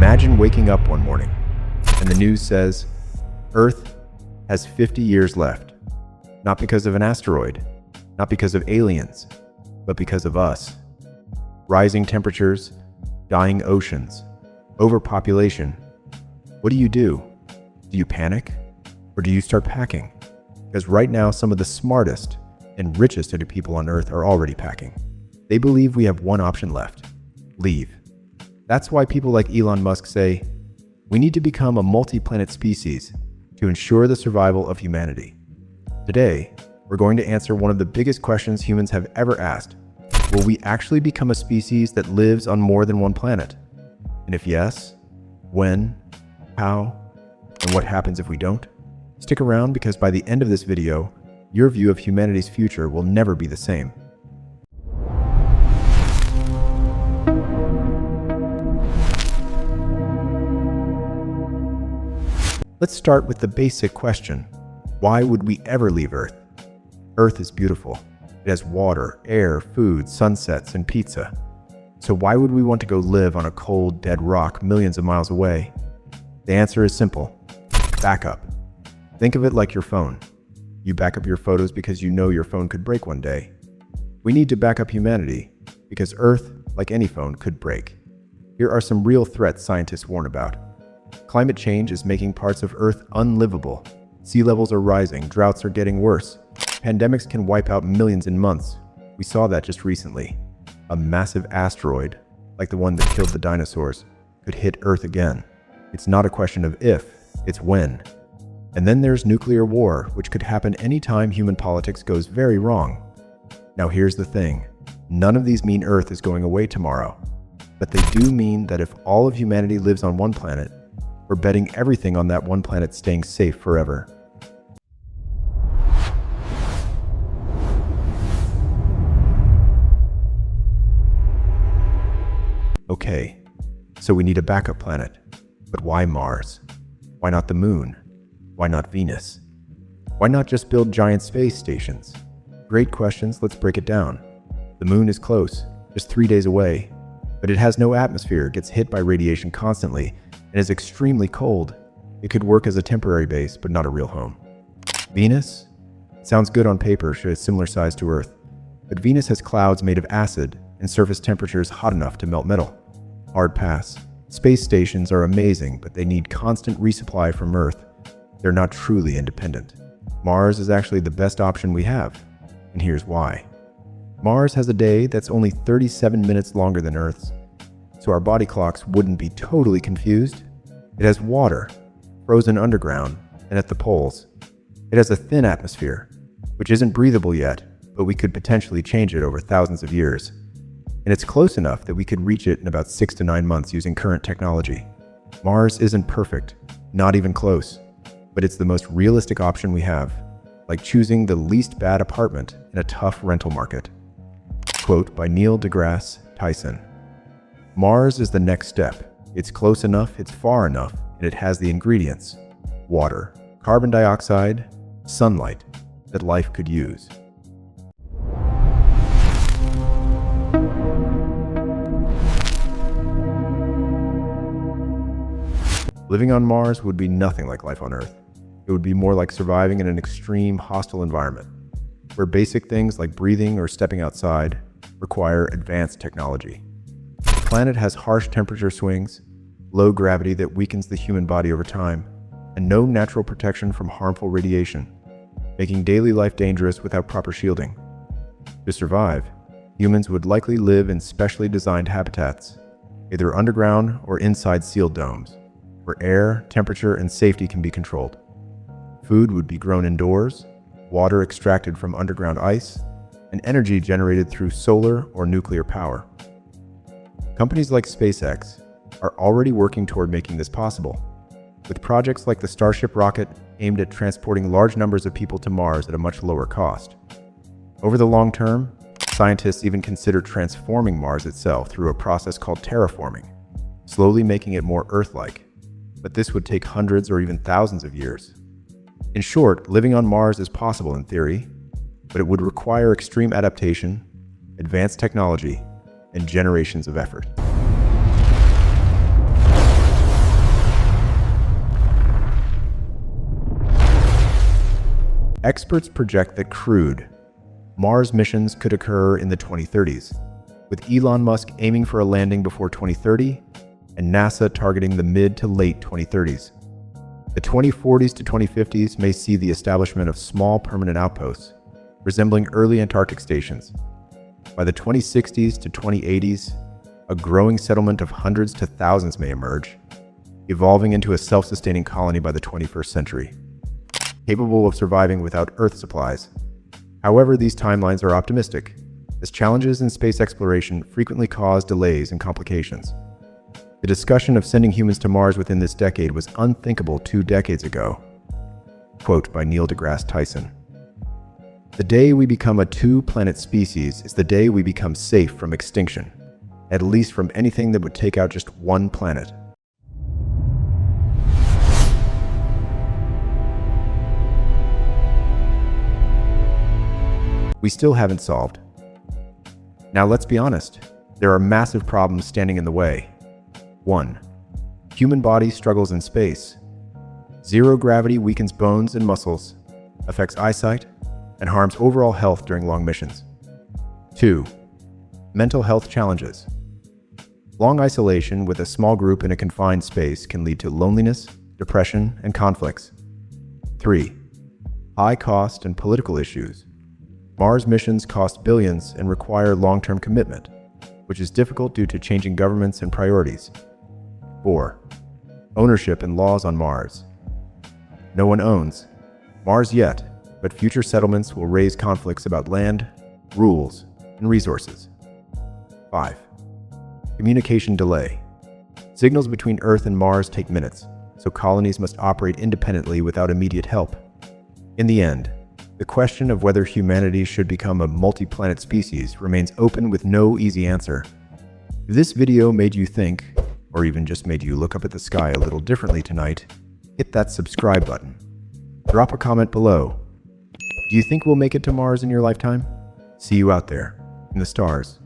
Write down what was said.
Imagine waking up one morning and the news says, Earth has 50 years left. Not because of an asteroid, not because of aliens, but because of us. Rising temperatures, dying oceans, overpopulation. What do? Do you panic? Or do you start packing? Because right now, some of the smartest and richest of the people on Earth are already packing. They believe we have one option left: leave. That's why people like Elon Musk say, we need to become a multi-planet species to ensure the survival of humanity. Today, we're going to answer one of the biggest questions humans have ever asked. Will we actually become a species that lives on more than one planet? And if yes, when, how, and what happens if we don't? Stick around, because by the end of this video, your view of humanity's future will never be the same. Let's start with the basic question. Why would we ever leave Earth? Earth is beautiful. It has water, air, food, sunsets, and pizza. So why would we want to go live on a cold, dead rock millions of miles away? The answer is simple: backup. Think of it like your phone. You back up your photos because you know your phone could break one day. We need to back up humanity because Earth, like any phone, could break. Here are some real threats scientists warn about. Climate change is making parts of Earth unlivable. Sea levels are rising, droughts are getting worse. Pandemics can wipe out millions in months. We saw that just recently. A massive asteroid, like the one that killed the dinosaurs, could hit Earth again. It's not a question of if, it's when. And then there's nuclear war, which could happen anytime human politics goes very wrong. Now here's the thing. None of these mean Earth is going away tomorrow. But they do mean that if all of humanity lives on one planet, we're betting everything on that one planet staying safe forever. Okay, so we need a backup planet. But why Mars? Why not the Moon? Why not Venus? Why not just build giant space stations? Great questions, let's break it down. The Moon is close, just 3 days away, but it has no atmosphere, gets hit by radiation constantly, and is extremely cold. It could work as a temporary base, but not a real home. Venus? Sounds good on paper, should a similar size to Earth. But Venus has clouds made of acid and surface temperatures hot enough to melt metal. Hard pass. Space stations are amazing, but they need constant resupply from Earth. They're not truly independent. Mars is actually the best option we have, and here's why. Mars has a day that's only 37 minutes longer than Earth's, so our body clocks wouldn't be totally confused. It has water, frozen underground, and at the poles. It has a thin atmosphere, which isn't breathable yet, but we could potentially change it over thousands of years. And it's close enough that we could reach it in about 6 to 9 months using current technology. Mars isn't perfect, not even close, but it's the most realistic option we have, like choosing the least bad apartment in a tough rental market. Quote by Neil deGrasse Tyson. Mars is the next step. It's close enough, it's far enough, and it has the ingredients: water, carbon dioxide, sunlight that life could use. Living on Mars would be nothing like life on Earth. It would be more like surviving in an extreme, hostile environment, where basic things like breathing or stepping outside require advanced technology. The planet has harsh temperature swings, low gravity that weakens the human body over time, and no natural protection from harmful radiation, making daily life dangerous without proper shielding. To survive, humans would likely live in specially designed habitats, either underground or inside sealed domes, where air, temperature, and safety can be controlled. Food would be grown indoors, water extracted from underground ice, and energy generated through solar or nuclear power. Companies like SpaceX are already working toward making this possible, with projects like the Starship rocket aimed at transporting large numbers of people to Mars at a much lower cost. Over the long term, scientists even consider transforming Mars itself through a process called terraforming, slowly making it more Earth-like. But this would take hundreds or even thousands of years. In short, living on Mars is possible in theory, but it would require extreme adaptation, advanced technology, and generations of effort. Experts project that crewed Mars missions could occur in the 2030s, with Elon Musk aiming for a landing before 2030 and NASA targeting the mid to late 2030s. The 2040s to 2050s may see the establishment of small permanent outposts, resembling early Antarctic stations. By the 2060s to 2080s, a growing settlement of hundreds to thousands may emerge, evolving into a self-sustaining colony by the 21st century, capable of surviving without Earth supplies. However, these timelines are optimistic, as challenges in space exploration frequently cause delays and complications. The discussion of sending humans to Mars within this decade was unthinkable 2 decades ago. Quote by Neil deGrasse Tyson. The day we become a 2-planet species is the day we become safe from extinction, at least from anything that would take out just one planet. We still haven't solved. Now let's be honest, there are massive problems standing in the way. 1. Human body struggles in space. Zero gravity weakens bones and muscles, affects eyesight, and harms overall health during long missions. 2. Mental health challenges. Long isolation with a small group in a confined space can lead to loneliness, depression, and conflicts. 3. High cost and political issues. Mars missions cost billions and require long-term commitment, which is difficult due to changing governments and priorities. 4. Ownership and laws on Mars. No one owns Mars yet, but future settlements will raise conflicts about land, rules, and resources. 5. Communication delay. Signals between Earth and Mars take minutes, so colonies must operate independently without immediate help. In the end, the question of whether humanity should become a multi-planet species remains open with no easy answer. If this video made you think, or even just made you look up at the sky a little differently tonight, hit that subscribe button. Drop a comment below. Do you think we'll make it to Mars in your lifetime? See you out there, in the stars.